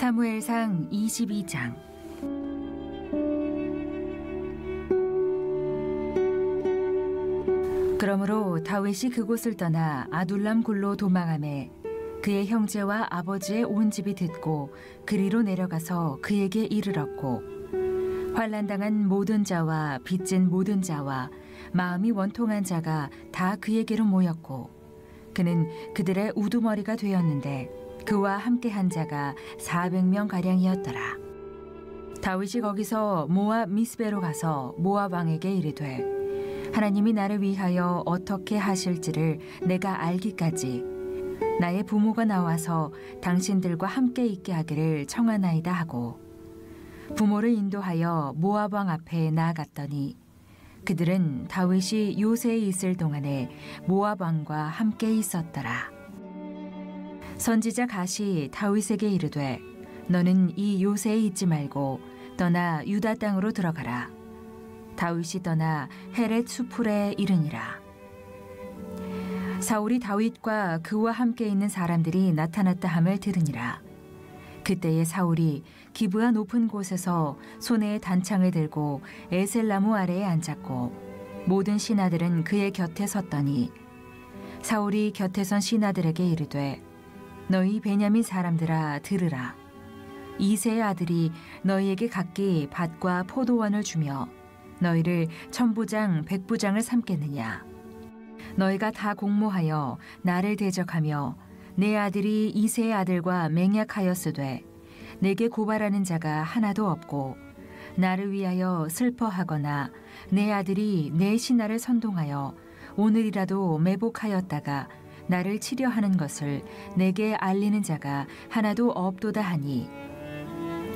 사무엘상 22장. 그러므로 다윗이 그곳을 떠나 아둘람 굴로 도망하매 그의 형제와 아버지의 온 집이 듣고 그리로 내려가서 그에게 이르렀고, 환난당한 모든 자와 빚진 모든 자와 마음이 원통한 자가 다 그에게로 모였고, 그는 그들의 우두머리가 되었는데 그와 함께한 자가 400명 가량이었더라. 다윗이 거기서 모압 미스베로 가서 모압 왕에게 이르되, 하나님이 나를 위하여 어떻게 하실지를 내가 알기까지 나의 부모가 나와서 당신들과 함께 있게 하기를 청하나이다 하고, 부모를 인도하여 모압 왕 앞에 나아갔더니 그들은 다윗이 요새에 있을 동안에 모압 왕과 함께 있었더라. 선지자 갓이 다윗에게 이르되, 너는 이 요새에 있지 말고 떠나 유다 땅으로 들어가라. 다윗이 떠나 헤렛 수풀에 이르니라. 사울이 다윗과 그와 함께 있는 사람들이 나타났다 함을 들으니라. 그때에 사울이 기브아 높은 곳에서 손에 단창을 들고 에셀나무 아래에 앉았고, 모든 신하들은 그의 곁에 섰더니 사울이 곁에 선 신하들에게 이르되, 너희 베냐민 사람들아 들으라. 이새의 아들이 너희에게 각기 밭과 포도원을 주며 너희를 천부장 백부장을 삼겠느냐. 너희가 다 공모하여 나를 대적하며 내 아들이 이새의 아들과 맹약하였으되 내게 고발하는 자가 하나도 없고, 나를 위하여 슬퍼하거나 내 아들이 내 신하를 선동하여 오늘이라도 매복하였다가 나를 치려하는 것을 내게 알리는 자가 하나도 없도다 하니,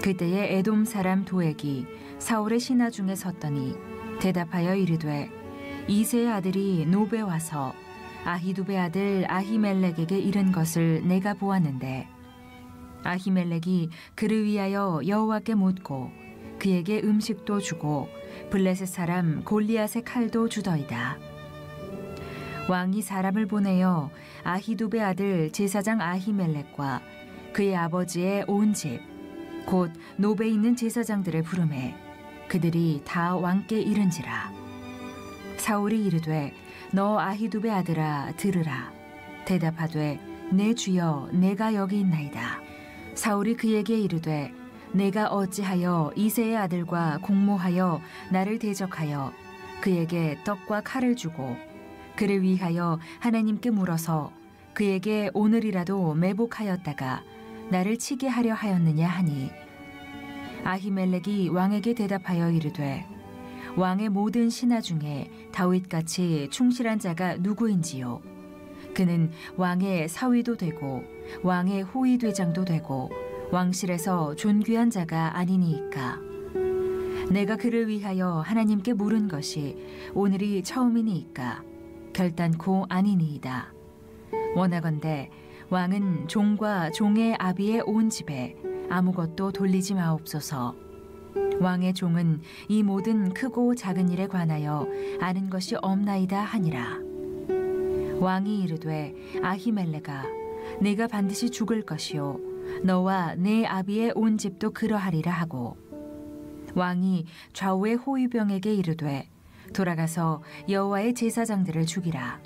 그때에 에돔 사람 도액이 사울의 신하 중에 섰더니 대답하여 이르되, 이새의 아들이 노베 와서 아히두베 아들 아히멜렉에게 이른 것을 내가 보았는데, 아히멜렉이 그를 위하여 여호와께 묻고 그에게 음식도 주고 블레셋 사람 골리앗의 칼도 주더이다. 왕이 사람을 보내어 아히두베 아들 제사장 아히멜렉과 그의 아버지의 온 집, 곧 노베에 있는 제사장들을 부르매 그들이 다 왕께 이른지라. 사울이 이르되, 너 아히두베 아들아 들으라. 대답하되, 내 주여 내가 여기 있나이다. 사울이 그에게 이르되, 내가 어찌하여 이새의 아들과 공모하여 나를 대적하여 그에게 떡과 칼을 주고 그를 위하여 하나님께 물어서 그에게 오늘이라도 매복하였다가 나를 치게 하려 하였느냐 하니, 아히멜렉이 왕에게 대답하여 이르되, 왕의 모든 신하 중에 다윗같이 충실한 자가 누구인지요. 그는 왕의 사위도 되고 왕의 호위대장도 되고 왕실에서 존귀한 자가 아니니이까. 내가 그를 위하여 하나님께 물은 것이 오늘이 처음이니이까 결단코 아니니이다. 원하건대 왕은 종과 종의 아비의 온 집에 아무것도 돌리지 마옵소서. 왕의 종은 이 모든 크고 작은 일에 관하여 아는 것이 없나이다 하니라. 왕이 이르되, 아히멜렉아 네가 반드시 죽을 것이요 너와 내 아비의 온 집도 그러하리라 하고, 왕이 좌우의 호위병에게 이르되, 돌아가서 여호와의 제사장들을 죽이라.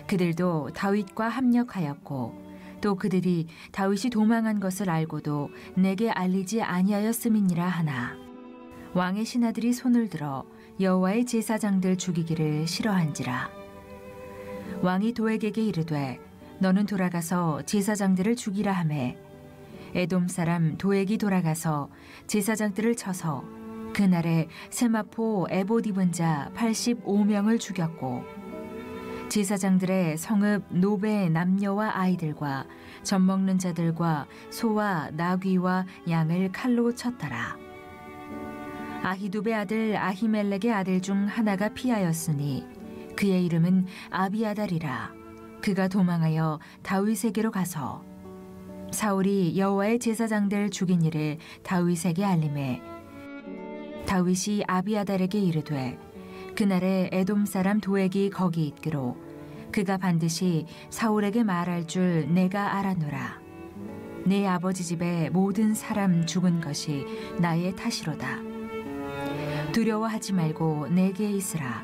그들도 다윗과 합력하였고 또 그들이 다윗이 도망한 것을 알고도 내게 알리지 아니하였음이니라 하나, 왕의 신하들이 손을 들어 여호와의 제사장들 죽이기를 싫어한지라. 왕이 도액에게 이르되, 너는 돌아가서 제사장들을 죽이라 하매, 에돔 사람 도액이 돌아가서 제사장들을 쳐서 그날에 세마포 에봇 입은 자 85명을 죽였고, 제사장들의 성읍 노베의 남녀와 아이들과 젖 먹는 자들과 소와 나귀와 양을 칼로 쳤더라. 아히두베 아들 아히멜렉의 아들 중 하나가 피하였으니 그의 이름은 아비아달이라. 그가 도망하여 다윗에게로 가서 사울이 여호와의 제사장들 죽인 일을 다윗에게 알림해 다윗이 아비아달에게 이르되, 그날에 에돔 사람 도액이 거기 있기로 그가 반드시 사울에게 말할 줄 내가 알아노라. 내 아버지 집에 모든 사람 죽은 것이 나의 탓이로다. 두려워하지 말고 내게 있으라.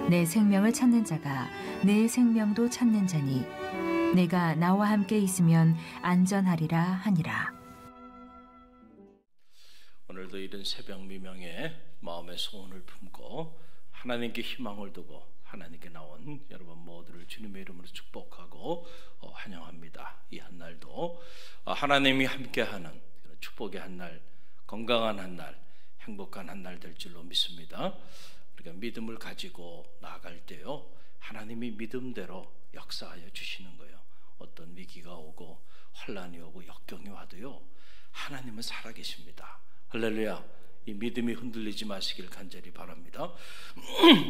내 생명을 찾는 자가 내 생명도 찾는 자니 내가 나와 함께 있으면 안전하리라 하니라. 오늘도 이른 새벽 미명에 마음의 소원을 품고 하나님께 희망을 두고 하나님께 나온 여러분 모두를 주님의 이름으로 축복하고 환영합니다. 이 한 날도 하나님이 함께하는 축복의 한 날, 건강한 한 날, 행복한 한 날 될 줄로 믿습니다. 우리가 믿음을 가지고 나아갈 때요, 하나님이 믿음대로 역사하여 주시는 거예요. 어떤 위기가 오고 환난이 오고 역경이 와도요, 하나님은 살아계십니다. 할렐루야. 이 믿음이 흔들리지 마시길 간절히 바랍니다.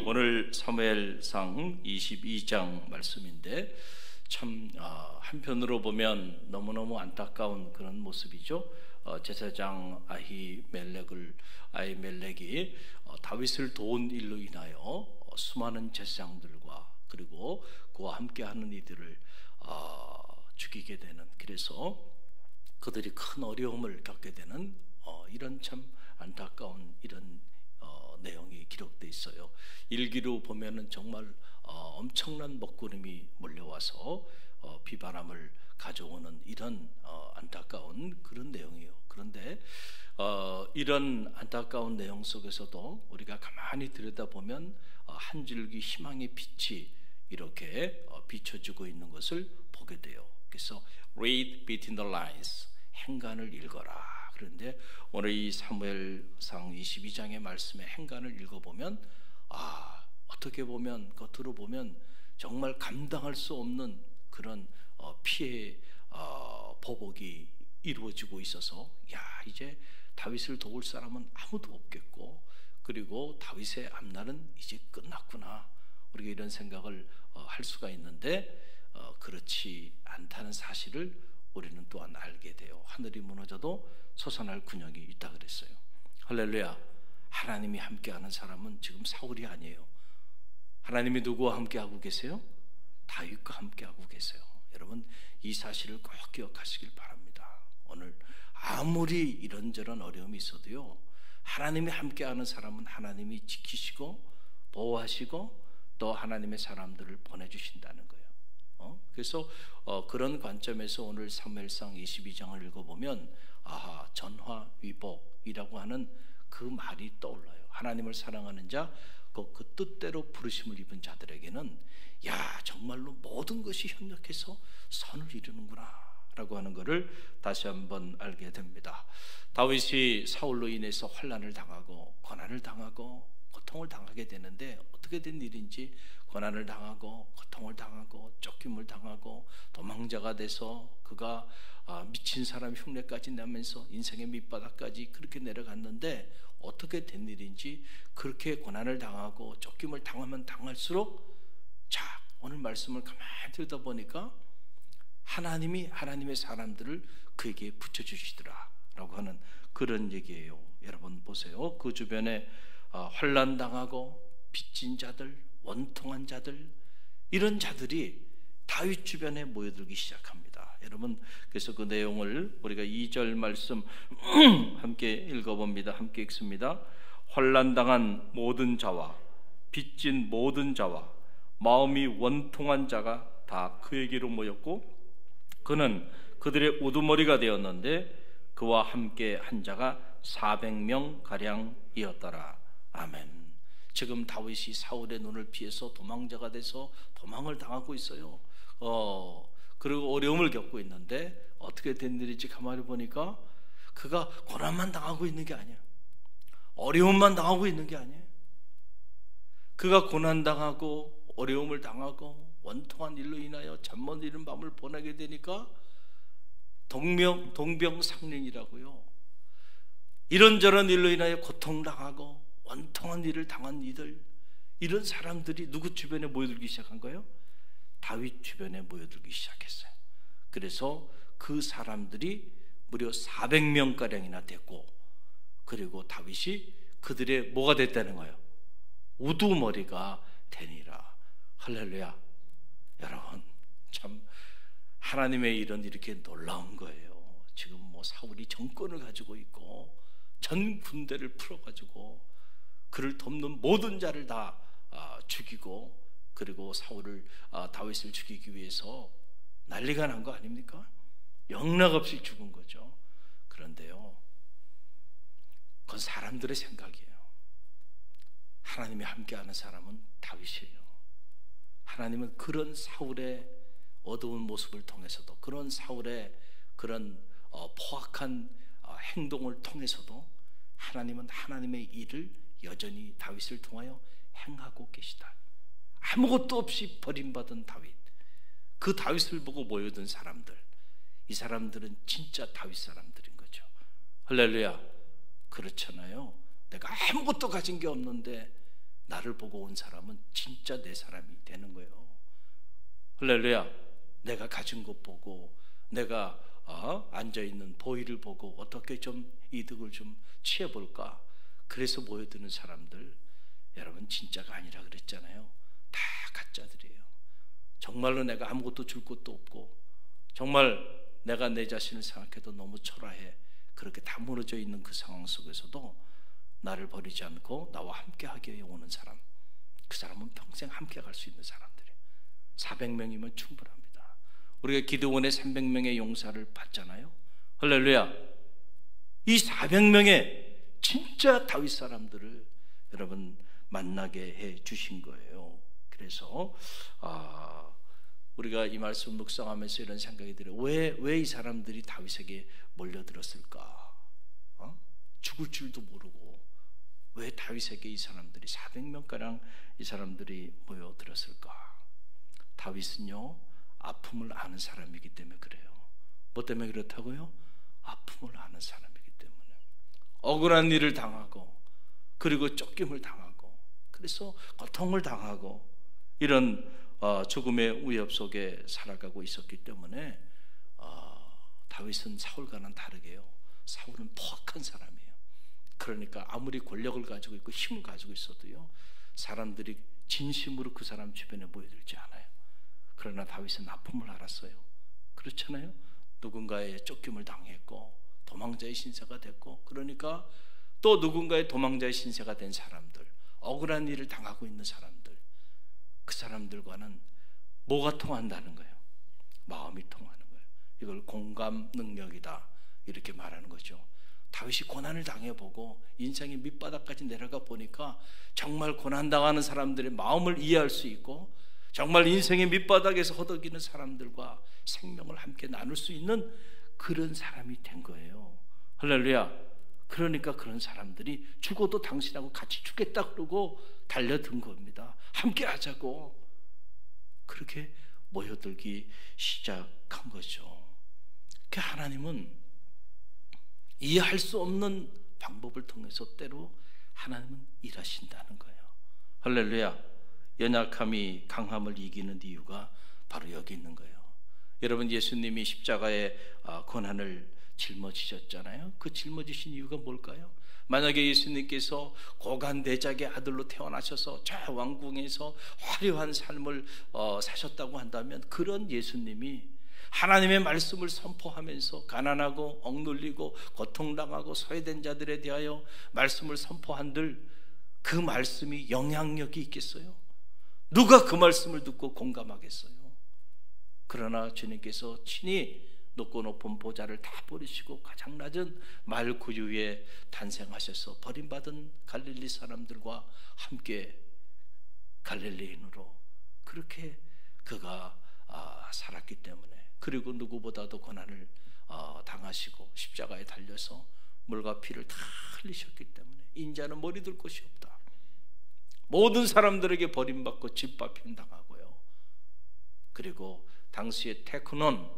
오늘 사무엘상 22장 말씀인데 참 한편으로 보면 너무너무 안타까운 그런 모습이죠. 제사장 아히멜렉이 다윗을 도운 일로 인하여 수많은 제사장들과 그리고 그와 함께하는 이들을 죽이게 되는, 그래서 그들이 큰 어려움을 겪게 되는 이런 참 안타까운 이런 내용이 기록되어 있어요. 일기로 보면은 정말 엄청난 먹구름이 몰려와서 비바람을 가져오는 이런 안타까운 그런 내용이에요. 그런데 이런 안타까운 내용 속에서도 우리가 가만히 들여다보면 한 줄기 희망의 빛이 이렇게 비춰지고 있는 것을 보게 돼요. 그래서 read between the lines, 행간을 읽어라. 그런데 오늘 이 사무엘상 22장의 말씀의 행간을 읽어보면 어떻게 보면 겉으로 보면 정말 감당할 수 없는 그런 피해 보복이 이루어지고 있어서 이제 다윗을 도울 사람은 아무도 없겠고, 그리고 다윗의 앞날은 이제 끝났구나, 우리가 이런 생각을 할 수가 있는데 그렇지 않다는 사실을 우리는 또한 알게 돼요. 하늘이 무너져도 솟아날 근육이 있다 그랬어요. 할렐루야. 하나님이 함께하는 사람은 지금 사울이 아니에요. 하나님이 누구와 함께하고 계세요? 다윗과 함께하고 계세요. 여러분, 이 사실을 꼭 기억하시길 바랍니다. 오늘 아무리 이런저런 어려움이 있어도요, 하나님이 함께하는 사람은 하나님이 지키시고 보호하시고 또 하나님의 사람들을 보내주신다는 거예요. 그래서 그런 관점에서 오늘 사무엘상 22장을 읽어보면 전화위복이라고 하는 그 말이 떠올라요. 하나님을 사랑하는 자, 그 뜻대로 부르심을 입은 자들에게는 정말로 모든 것이 협력해서 선을 이루는구나 라고 하는 것을 다시 한번 알게 됩니다. 다윗이 사울로 인해서 환난을 당하고 고난을 당하고 고통을 당하게 되는데 어떻게 된 일인지, 고난을 당하고 고통을 당하고 쫓김을 당하고 도망자가 돼서 그가 미친 사람 흉내까지 내면서 인생의 밑바닥까지 그렇게 내려갔는데 어떻게 된 일인지, 그렇게 고난을 당하고 쫓김을 당하면 당할수록 오늘 말씀을 가만히 들여다보니까 하나님이 하나님의 사람들을 그에게 붙여주시더라 라고 하는 그런 얘기예요. 여러분 보세요. 그 주변에 환난 당하고 빚진 자들, 원통한 자들, 이런 자들이 다윗 주변에 모여들기 시작합니다. 여러분, 그래서 그 내용을 우리가 2절 말씀 함께 읽어봅니다. 함께 읽습니다. 환난 당한 모든 자와 빚진 모든 자와 마음이 원통한 자가 다 그에게로 모였고 그는 그들의 우두머리가 되었는데 그와 함께 한 자가 400명 가량이었더라. 아멘. 지금 다윗이 사울의 눈을 피해서 도망자가 돼서 도망을 당하고 있어요. 그리고 어려움을 겪고 있는데 어떻게 된 일인지 가만히 보니까 그가 고난만 당하고 있는 게 아니야. 어려움만 당하고 있는 게 아니에요. 그가 고난당하고 어려움을 당하고 원통한 일로 인하여 잠 못 이룬 밤을 보내게 되니까 동병상련이라고요. 이런저런 일로 인하여 고통당하고 원통한 일을 당한 이들, 이런 사람들이 누구 주변에 모여들기 시작한 거예요? 다윗 주변에 모여들기 시작했어요. 그래서 그 사람들이 무려 400명가량이나 됐고, 그리고 다윗이 그들의 뭐가 됐다는 거예요? 우두머리가 되니라. 할렐루야. 여러분, 참 하나님의 일은 이렇게 놀라운 거예요. 뭐 사울이 정권을 가지고 있고 전 군대를 풀어가지고 그를 돕는 모든 자를 다 죽이고, 그리고 사울을 다윗을 죽이기 위해서 난리가 난 거 아닙니까? 영락없이 죽은 거죠. 그런데요, 그건 사람들의 생각이에요. 하나님이 함께하는 사람은 다윗이에요. 하나님은 그런 사울의 어두운 모습을 통해서도, 그런 사울의 그런 포악한 행동을 통해서도 하나님은 하나님의 일을 여전히 다윗을 통하여 행하고 계시다. 아무것도 없이 버림받은 다윗, 그 다윗을 보고 모여든 사람들, 이 사람들은 진짜 다윗 사람들인 거죠. 할렐루야. 그렇잖아요. 내가 아무것도 가진 게 없는데 나를 보고 온 사람은 진짜 내 사람이 되는 거예요. 할렐루야. 내가 가진 것 보고, 내가 앉아있는 보이를 보고 어떻게 좀 이득을 좀 취해볼까, 그래서 모여드는 사람들, 여러분 진짜가 아니라 그랬잖아요. 다 가짜들이에요. 정말로 내가 아무것도 줄 것도 없고, 정말 내가 내 자신을 생각해도 너무 초라해, 그렇게 다 무너져 있는 그 상황 속에서도 나를 버리지 않고 나와 함께 하기 위해 오는 사람, 그 사람은 평생 함께 갈 수 있는 사람들이에요. 400명이면 충분합니다. 우리가 기드온의 300명의 용사를 봤잖아요. 할렐루야. 이 400명의 진짜 다윗 사람들을 여러분 만나게 해 주신 거예요. 그래서 우리가 이 말씀 묵상하면서 이런 생각이 들어요. 왜 이 사람들이 다윗에게 몰려들었을까? 죽을 줄도 모르고 왜 다윗에게 이 사람들이 400명가량 이 사람들이 모여들었을까? 다윗은요, 아픔을 아는 사람이기 때문에 그래요. 뭐 때문에 그렇다고요? 아픔을 아는 사람이기 때문에. 억울한 일을 당하고, 그리고 쫓김을 당하고, 그래서 고통을 당하고, 이런 죽음의 위협 속에 살아가고 있었기 때문에 다윗은 사울과는 다르게요, 사울은 포악한 사람이에요. 그러니까 아무리 권력을 가지고 있고 힘을 가지고 있어도요, 사람들이 진심으로 그 사람 주변에 모여들지 않아요. 그러나 다윗은 아픔을 알았어요. 그렇잖아요. 누군가의 쫓김을 당했고 도망자의 신세가 됐고, 그러니까 또 누군가의 도망자의 신세가 된 사람들, 억울한 일을 당하고 있는 사람들, 그 사람들과는 뭐가 통한다는 거예요? 마음이 통하는 거예요. 이걸 공감 능력이다, 이렇게 말하는 거죠. 다윗이 고난을 당해보고 인생의 밑바닥까지 내려가 보니까 정말 고난당하는 사람들의 마음을 이해할 수 있고, 정말 인생의 밑바닥에서 허덕이는 사람들과 생명을 함께 나눌 수 있는 그런 사람이 된 거예요. 할렐루야. 그러니까 그런 사람들이 죽어도 당신하고 같이 죽겠다 그러고 달려든 겁니다. 함께 하자고. 그렇게 모여들기 시작한 거죠. 그 하나님은 이해할 수 없는 방법을 통해서 때로 하나님은 일하신다는 거예요. 할렐루야. 연약함이 강함을 이기는 이유가 바로 여기 있는 거예요. 여러분, 예수님이 십자가의 고난을 짊어지셨잖아요. 그 짊어지신 이유가 뭘까요? 만약에 예수님께서 고관 대작의 아들로 태어나셔서 저 왕궁에서 화려한 삶을 사셨다고 한다면, 그런 예수님이 하나님의 말씀을 선포하면서 가난하고 억눌리고 고통당하고 소외된 자들에 대하여 말씀을 선포한들, 그 말씀이 영향력이 있겠어요? 누가 그 말씀을 듣고 공감하겠어요? 그러나 주님께서 친히 높고 높은 보좌를 다 버리시고 가장 낮은 말 구유에 탄생하셔서 버림받은 갈릴리 사람들과 함께 갈릴리인으로 그렇게 그가 살았기 때문에, 그리고 누구보다도 고난을 당하시고 십자가에 달려서 물과 피를 다 흘리셨기 때문에 인자는 머리 둘 곳이 없다. 모든 사람들에게 버림받고 짓밟힘 당하고요. 그리고 당시의 테크논,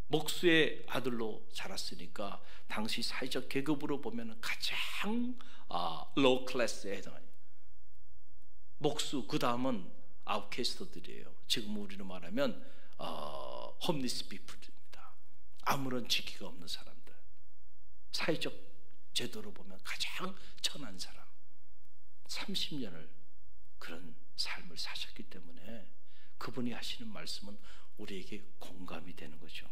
목수의 아들로 자랐으니까 당시 사회적 계급으로 보면 가장 로우 클래스에 해당해요. 목수, 그 다음은 아웃캐스터들이에요. 지금 우리로 말하면 홈리스 피플입니다. 아무런 지기가 없는 사람들, 사회적 제도로 보면 가장 천한 사람. 30년을 그런 삶을 사셨기 때문에 그분이 하시는 말씀은 우리에게 공감이 되는 거죠.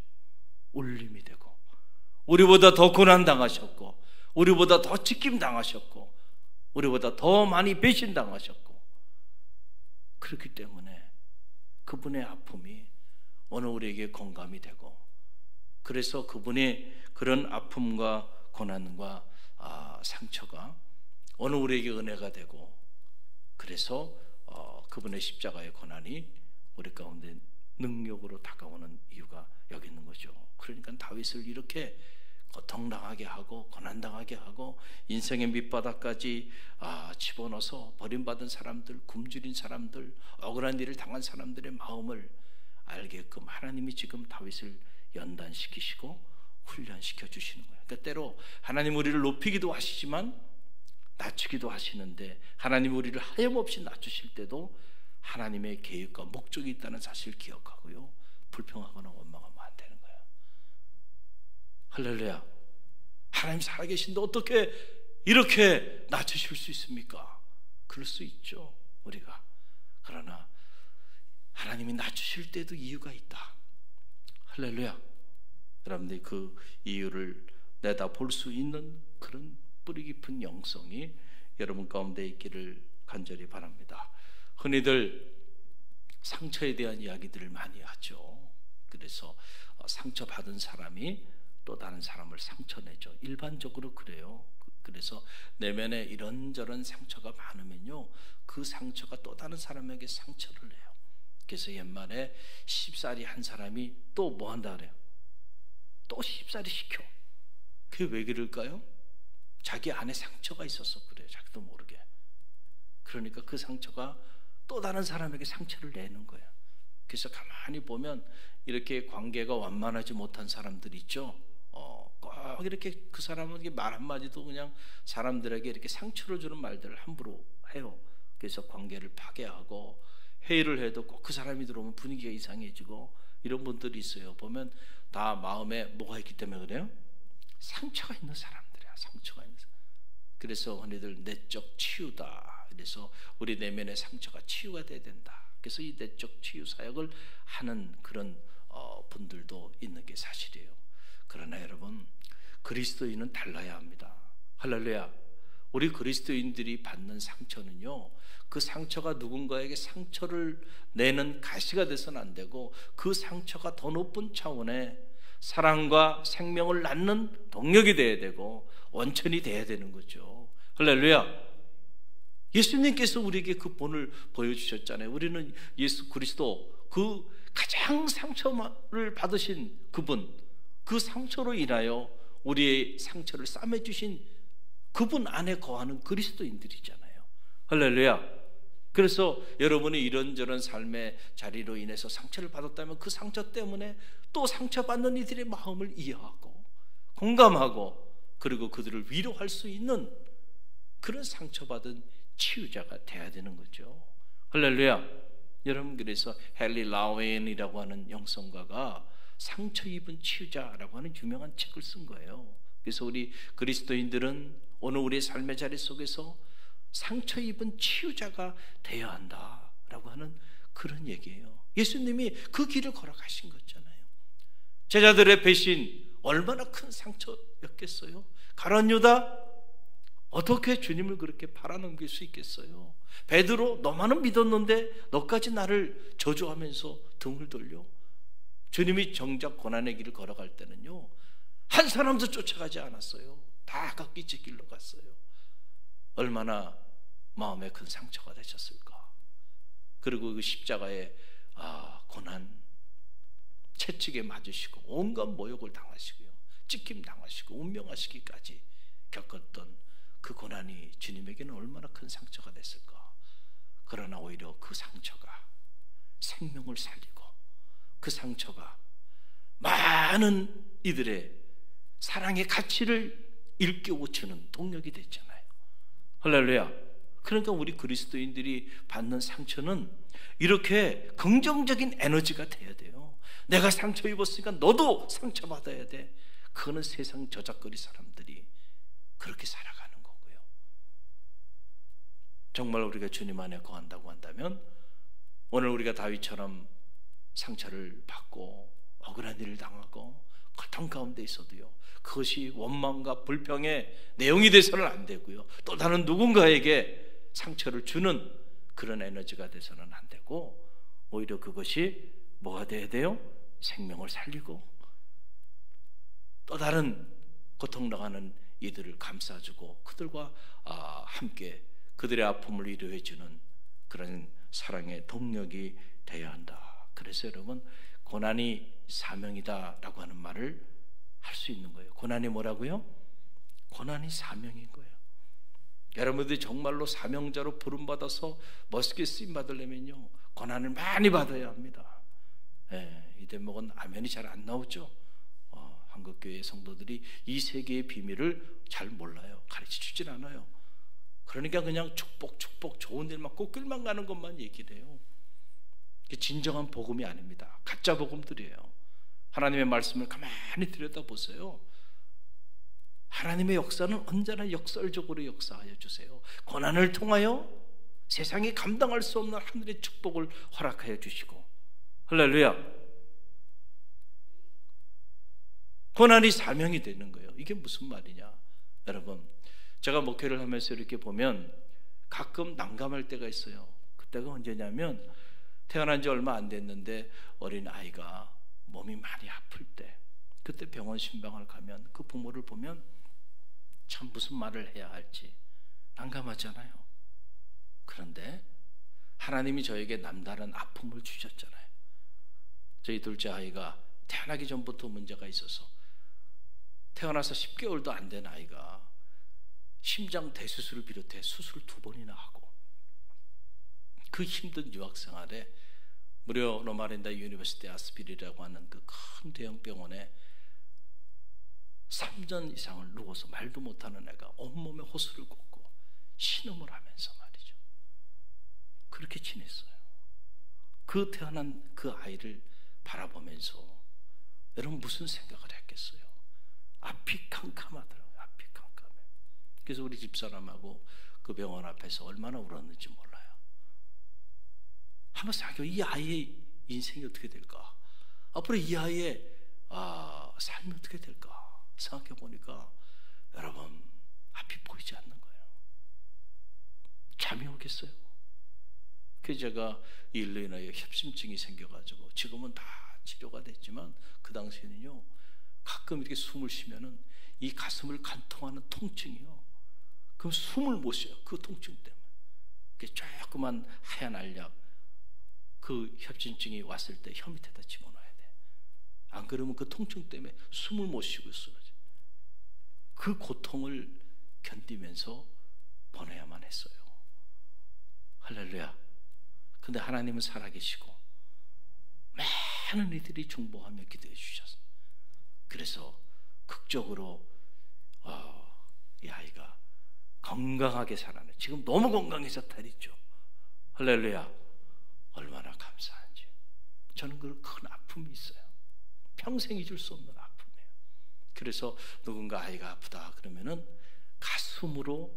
울림이 되고 우리보다 더 고난당하셨고, 우리보다 더 찢김당하셨고, 우리보다 더 많이 배신당하셨고, 그렇기 때문에 그분의 아픔이 오늘 우리에게 공감이 되고, 그래서 그분의 그런 아픔과 고난과 상처가 오늘 우리에게 은혜가 되고, 그래서 그분의 십자가의 고난이 우리 가운데 능력으로 다가오는 이유가 여기 있는 거죠. 그러니까 다윗을 이렇게 고통당하게 하고 고난당하게 하고 인생의 밑바닥까지 집어넣어서 버림받은 사람들, 굶주린 사람들, 억울한 일을 당한 사람들의 마음을 알게끔 하나님이 지금 다윗을 연단시키시고 훈련시켜 주시는 거예요. 그러니까 때로 하나님 우리를 높이기도 하시지만 낮추기도 하시는데, 하나님 우리를 하염없이 낮추실 때도 하나님의 계획과 목적이 있다는 사실을 기억하고요, 불평하거나 원망하면 안 되는 거예요. 할렐루야. 하나님 살아계신데 어떻게 이렇게 낮추실 수 있습니까? 그럴 수 있죠, 우리가. 그러나 하나님이 낮추실 때도 이유가 있다. 할렐루야. 여러분들이 그 이유를 내다볼 수 있는 그런 뿌리 깊은 영성이 여러분 가운데 있기를 간절히 바랍니다. 흔히들 상처에 대한 이야기들을 많이 하죠. 그래서 상처받은 사람이 또 다른 사람을 상처내죠. 일반적으로 그래요. 그래서 내면에 이런저런 상처가 많으면요, 그 상처가 또 다른 사람에게 상처를 내요. 그래서 옛말에 쉽사리 한 사람이 또 뭐 한다 그래요? 또 쉽사리 시켜. 그게 왜 그럴까요? 자기 안에 상처가 있어서 그래요. 자기도 모르게. 그러니까 그 상처가 또 다른 사람에게 상처를 내는 거예요. 그래서 가만히 보면 이렇게 관계가 완만하지 못한 사람들 있죠. 꼭 이렇게 그 사람은 말 한마디도 그냥 사람들에게 이렇게 상처를 주는 말들을 함부로 해요. 그래서 관계를 파괴하고, 회의를 해도 꼭 그 사람이 들어오면 분위기가 이상해지고, 이런 분들이 있어요. 보면 다 마음에 뭐가 있기 때문에 그래요? 상처가 있는 사람들이야. 상처가 있는 사람. 그래서 흔히들 내적 치유다. 그래서 우리 내면의 상처가 치유가 돼야 된다. 그래서 이 내적 치유 사역을 하는 그런 분들도 있는 게 사실이에요. 그러나 여러분, 그리스도인은 달라야 합니다. 할렐루야. 우리 그리스도인들이 받는 상처는요, 그 상처가 누군가에게 상처를 내는 가시가 돼서는 안 되고, 그 상처가 더 높은 차원의 사랑과 생명을 낳는 동력이 돼야 되고 원천이 돼야 되는 거죠. 할렐루야. 예수님께서 우리에게 그 본을 보여주셨잖아요. 우리는 예수 그리스도, 그 가장 상처를 받으신 그분, 그 상처로 인하여 우리의 상처를 싸매주신 그분 안에 거하는 그리스도인들이잖아요. 할렐루야. 그래서 여러분이 이런저런 삶의 자리로 인해서 상처를 받았다면 그 상처 때문에 또 상처받는 이들의 마음을 이해하고 공감하고, 그리고 그들을 위로할 수 있는 그런 상처받은 치유자가 돼야 되는 거죠. 할렐루야. 여러분, 그래서 헨리 라우엔이라고 하는 영성가가 상처 입은 치유자라고 하는 유명한 책을 쓴 거예요. 그래서 우리 그리스도인들은 오늘 우리의 삶의 자리 속에서 상처 입은 치유자가 되어야 한다라고 하는 그런 얘기예요. 예수님이 그 길을 걸어가신 거잖아요. 제자들의 배신 얼마나 큰 상처였겠어요. 가룟 유다 어떻게 주님을 그렇게 팔아넘길 수 있겠어요. 베드로, 너만은 믿었는데 너까지 나를 저주하면서 등을 돌려. 주님이 정작 고난의 길을 걸어갈 때는요, 한 사람도 쫓아가지 않았어요. 다 각기 제 길로 갔어요. 얼마나 마음에 큰 상처가 되셨을까. 그리고 그 십자가의 고난, 채찍에 맞으시고 온갖 모욕을 당하시고요, 찢김 당하시고 운명하시기까지 겪었던 그 고난이 주님에게는 얼마나 큰 상처가 됐을까. 그러나 오히려 그 상처가 생명을 살리고, 그 상처가 많은 이들의 사랑의 가치를 일깨워주는 동력이 됐잖아요. 할렐루야. 그러니까 우리 그리스도인들이 받는 상처는 이렇게 긍정적인 에너지가 돼야 돼요. 내가 상처 입었으니까 너도 상처받아야 돼. 그거는 세상 저작거리 사람들이 그렇게 살아가는 거고요. 정말 우리가 주님 안에 거한다고 한다면, 오늘 우리가 다윗처럼 상처를 받고 억울한 일을 당하고 고통 가운데 있어도요, 그것이 원망과 불평의 내용이 돼서는 안 되고요, 또 다른 누군가에게 상처를 주는 그런 에너지가 돼서는 안 되고, 오히려 그것이 뭐가 돼야 돼요? 생명을 살리고 또 다른 고통당하는 이들을 감싸주고 그들과 함께 그들의 아픔을 위로해주는 그런 사랑의 동력이 되어야 한다. 그래서 여러분, 고난이 사명이다 라고 하는 말을 할 수 있는 거예요. 고난이 뭐라고요? 고난이 사명인 거예요. 여러분들이 정말로 사명자로 부름받아서 멋있게 쓰임받으려면요, 고난을 많이 받아야 합니다. 이 대목은 아멘이 잘 안 나오죠. 한국교회 성도들이 이 세계의 비밀을 잘 몰라요. 가르쳐주진 않아요. 그러니까 그냥 축복 좋은 일만 꽃길만 가는 것만 얘기를 해요. 이게 진정한 복음이 아닙니다. 가짜 복음들이에요. 하나님의 말씀을 가만히 들여다보세요. 하나님의 역사는 언제나 역설적으로 역사하여 주세요. 고난을 통하여 세상이 감당할 수 없는 하늘의 축복을 허락하여 주시고, 할렐루야. 고난이 사명이 되는 거예요. 이게 무슨 말이냐? 여러분, 제가 목회를 하면서 이렇게 보면 가끔 난감할 때가 있어요. 그때가 언제냐면, 태어난 지 얼마 안 됐는데 어린 아이가 몸이 많이 아플 때, 그때 병원 신방을 가면 그 부모를 보면 참 무슨 말을 해야 할지 난감하잖아요. 그런데 하나님이 저에게 남다른 아픔을 주셨잖아요. 저희 둘째 아이가 태어나기 전부터 문제가 있어서 태어나서 10개월도 안 된 아이가 심장 대수술을 비롯해 수술을 2번이나 하고, 그 힘든 유학 생활에 무려 로마린다 유니버시티 아스피리라고 하는 그 큰 대형 병원에 3년 이상을 누워서 말도 못하는 애가 온몸에 호수를 꽂고 신음을 하면서 말이죠, 그렇게 지냈어요. 그 태어난 그 아이를 바라보면서 여러분 무슨 생각을 했겠어요? 앞이 캄캄하더라고요. 앞이 캄캄해. 그래서 우리 집사람하고 그 병원 앞에서 얼마나 울었는지 몰라요. 한번 생각해요. 이 아이의 인생이 어떻게 될까? 앞으로 이 아이의 삶이 어떻게 될까? 생각해 보니까 여러분, 앞이 보이지 않는 거예요. 잠이 오겠어요? 그래서 제가 일루이나에 협심증이 생겨가지고 지금은 다 치료가 됐지만 그 당시에는요, 가끔 이렇게 숨을 쉬면은 이 가슴을 관통하는 통증이요, 그럼 숨을 못 쉬어요. 그 통증 때문에. 그 조그만 하얀 알약, 그 협심증이 왔을 때 혀 밑에다 집어넣어야 돼. 안 그러면 그 통증 때문에 숨을 못 쉬고 쓰러져. 그 고통을 견디면서 보내야만 했어요. 할렐루야. 근데 하나님은 살아계시고 많은 이들이 중보하며 기도해 주셨어요. 그래서 극적으로 이 아이가 건강하게 살아내. 지금 너무 건강해서 탈이죠. 할렐루야. 얼마나 감사한지. 저는 그 큰 아픔이 있어요. 평생 잊을 수 없는 아픔이에요. 그래서 누군가 아이가 아프다 그러면은 가슴으로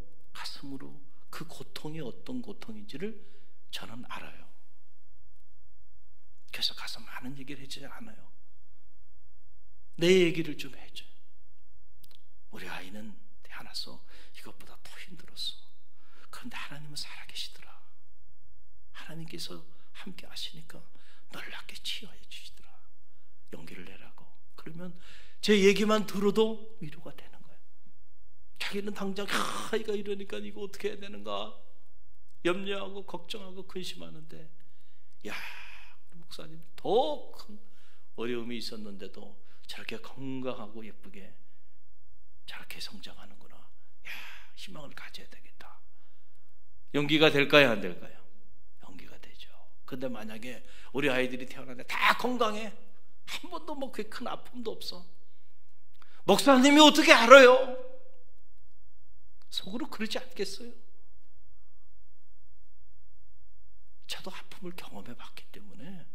그 고통이 어떤 고통인지를 저는 알아요. 그래서 가서 많은 얘기를 해주지 않아요. 내 얘기를 좀 해줘요. 우리 아이는 태어나서 이것보다 더 힘들었어. 그런데 하나님은 살아계시더라. 하나님께서 함께 하시니까 놀랍게 치유해 주시더라. 용기를 내라고. 그러면 제 얘기만 들어도 위로가 되는 거예요. 자기는 당장 아이가 이러니까 이거 어떻게 해야 되는가 염려하고 걱정하고 근심하는데, 야, 우리 목사님 더 큰 어려움이 있었는데도 저렇게 건강하고 예쁘게 저렇게 성장하는구나. 야, 희망을 가져야 되겠다. 용기가 될까요, 안 될까요? 용기가 되죠. 근데 만약에 우리 아이들이 태어나는데 다 건강해, 한 번도 뭐 그렇게 큰 아픔도 없어, 목사님이 어떻게 알아요? 속으로 그러지 않겠어요? 저도 아픔을 경험해 봤기 때문에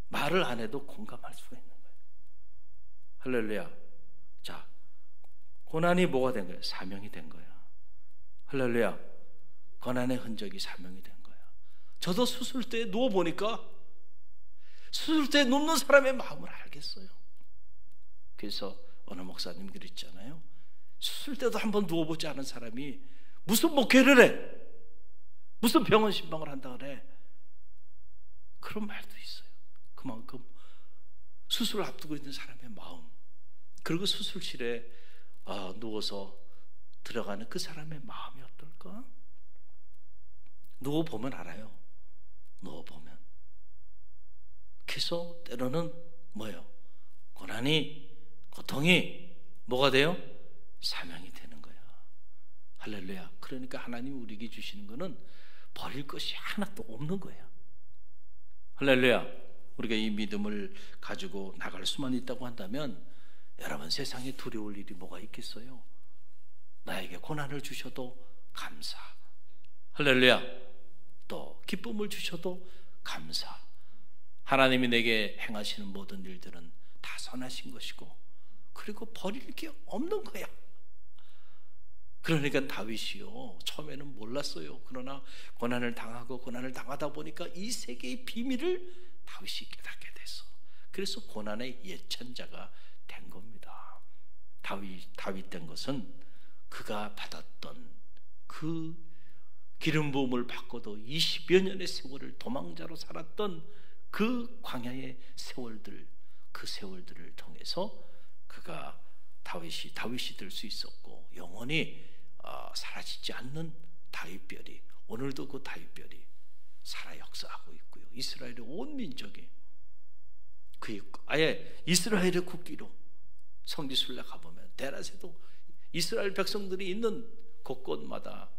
말을 안 해도 공감할 수가 있는 거예요. 할렐루야. 자, 고난이 뭐가 된 거예요? 사명이 된 거야. 할렐루야. 고난의 흔적이 사명이 된 거야. 저도 수술대에 누워보니까 수술대에 눕는 사람의 마음을 알겠어요. 그래서 어느 목사님 그랬잖아요. 수술 때도 한번 누워보지 않은 사람이 무슨 목회를 해, 무슨 병원 신방을 한다 그래. 그런 말도 있어요. 그만큼 수술을 앞두고 있는 사람의 마음, 그리고 수술실에 누워서 들어가는 그 사람의 마음이 어떨까? 누워보면 알아요. 누워보면. 그래서 때로는 뭐예요? 고난이, 고통이 뭐가 돼요? 사명이 되는 거야. 할렐루야. 그러니까 하나님이 우리에게 주시는 거는 버릴 것이 하나도 없는 거예요. 할렐루야. 우리가 이 믿음을 가지고 나갈 수만 있다고 한다면, 여러분, 세상에 두려울 일이 뭐가 있겠어요? 나에게 고난을 주셔도 감사. 할렐루야. 또 기쁨을 주셔도 감사. 하나님이 내게 행하시는 모든 일들은 다 선하신 것이고, 그리고 버릴 게 없는 거야. 그러니까 다윗이요, 처음에는 몰랐어요. 그러나 고난을 당하고 고난을 당하다 보니까 이 세계의 비밀을 다윗이 깨닫게 됐어. 그래서 고난의 예천자가 된 겁니다. 다윗 된 것은 그가 받았던 그 기름 부음을 받고도 20여 년의 세월을 도망자로 살았던 그 광야의 세월들, 그 세월들을 통해서 그가 다윗이 될 수 있었고, 영원히 사라지지 않는 다윗별이, 오늘도 그 다윗별이 살아 역사하고 있고요. 이스라엘의 온 민족이 아예 이스라엘의 국기로, 성지순례 가보면 데라세도 이스라엘 백성들이 있는 곳곳마다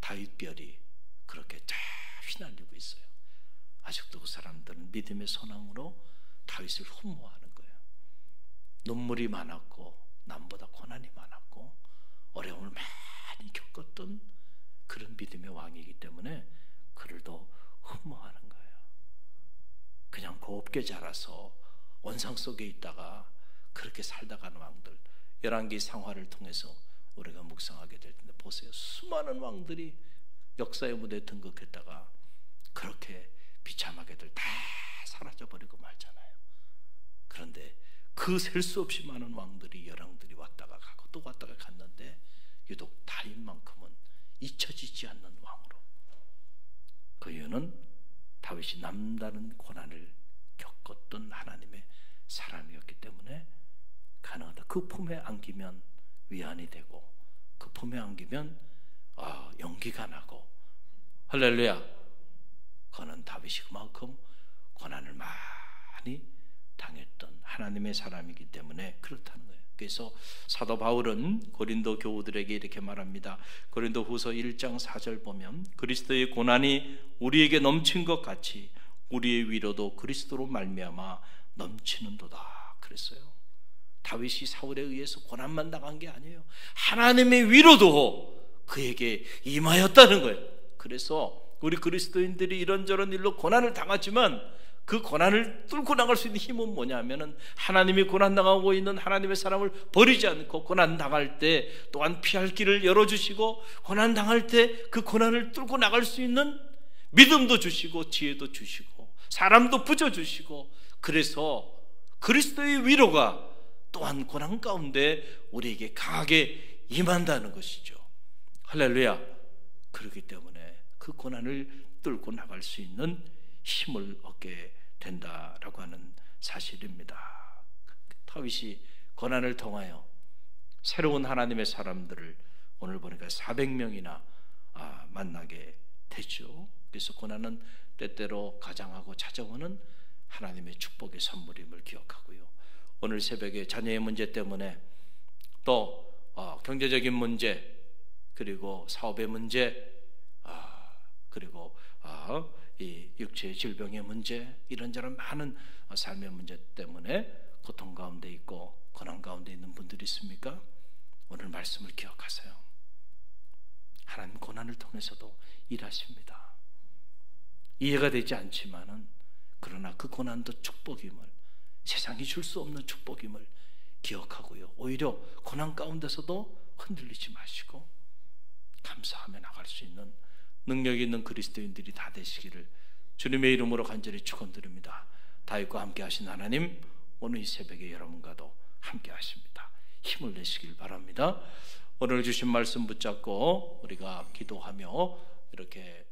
다윗별이 그렇게 쫙 휘날리고 있어요. 아직도 그 사람들은 믿음의 선왕으로 다윗을 흠모하는 거예요. 눈물이 많았고, 남보다 고난이 많았고, 어려움을 많이 겪었던 그런 믿음의 왕이기 때문에 그를 더 흠모하는 거예요. 그냥 곱게 자라서 원상 속에 있다가 그렇게 살다가는 왕들, 열왕기 상하를 통해서 우리가 묵상하게 될 텐데, 보세요. 수많은 왕들이 역사의 무대에 등극했다가 그렇게 비참하게들 다 사라져버리고 말잖아요. 그런데 그 셀 수 없이 많은 왕들이, 열왕들이 왔다가 가고 또 왔다가 갔는데, 유독 다윗만큼은 잊혀지지 않는 왕으로. 그 이유는 다윗이 남다른 고난을 겪었던 하나님의 사람이었기 때문에 가능하다. 그 품에 안기면 위안이 되고, 그 품에 안기면 용기가 나고. 할렐루야. 그는 다윗이 그만큼 고난을 많이 당했던 하나님의 사람이기 때문에 그렇다는 거예요. 그래서 사도 바울은 고린도 교우들에게 이렇게 말합니다. 고린도 후서 1장 4절 보면, 그리스도의 고난이 우리에게 넘친 것 같이 우리의 위로도 그리스도로 말미암아 넘치는도다 그랬어요. 다윗이 사울에 의해서 고난만 당한 게 아니에요. 하나님의 위로도 그에게 임하였다는 거예요. 그래서 우리 그리스도인들이 이런저런 일로 고난을 당하지만 그 고난을 뚫고 나갈 수 있는 힘은 뭐냐면은, 하나님이 고난당하고 있는 하나님의 사람을 버리지 않고, 고난당할 때 또한 피할 길을 열어주시고, 고난당할 때 그 고난을 뚫고 나갈 수 있는 믿음도 주시고, 지혜도 주시고, 사람도 붙여주시고, 그래서 그리스도의 위로가 또한 고난 가운데 우리에게 강하게 임한다는 것이죠. 할렐루야. 그렇기 때문에 그 고난을 뚫고 나갈 수 있는 힘을 얻게 된다라고 하는 사실입니다. 다윗이 고난을 통하여 새로운 하나님의 사람들을 오늘 보니까 400명이나 만나게 되죠. 그래서 고난은 때때로 가장하고 찾아오는 하나님의 축복의 선물임을 기억하고요. 오늘 새벽에 자녀의 문제 때문에, 또 경제적인 문제, 그리고 사업의 문제, 그리고 이 육체의 질병의 문제, 이런저런 많은 삶의 문제 때문에 고통 가운데 있고 고난 가운데 있는 분들이 있습니까? 오늘 말씀을 기억하세요. 하나님 고난을 통해서도 일하십니다. 이해가 되지 않지만은, 그러나 그 고난도 축복임을, 세상이 줄 수 없는 축복임을 기억하고요. 오히려 고난 가운데서도 흔들리지 마시고 감사하며 나갈 수 있는 능력 있는 그리스도인들이 다 되시기를 주님의 이름으로 간절히 축원드립니다. 다윗과 함께 하신 하나님, 오늘 이 새벽에 여러분과도 힘을 내시길 바랍니다. 오늘 주신 말씀 붙잡고 우리가 기도하며 이렇게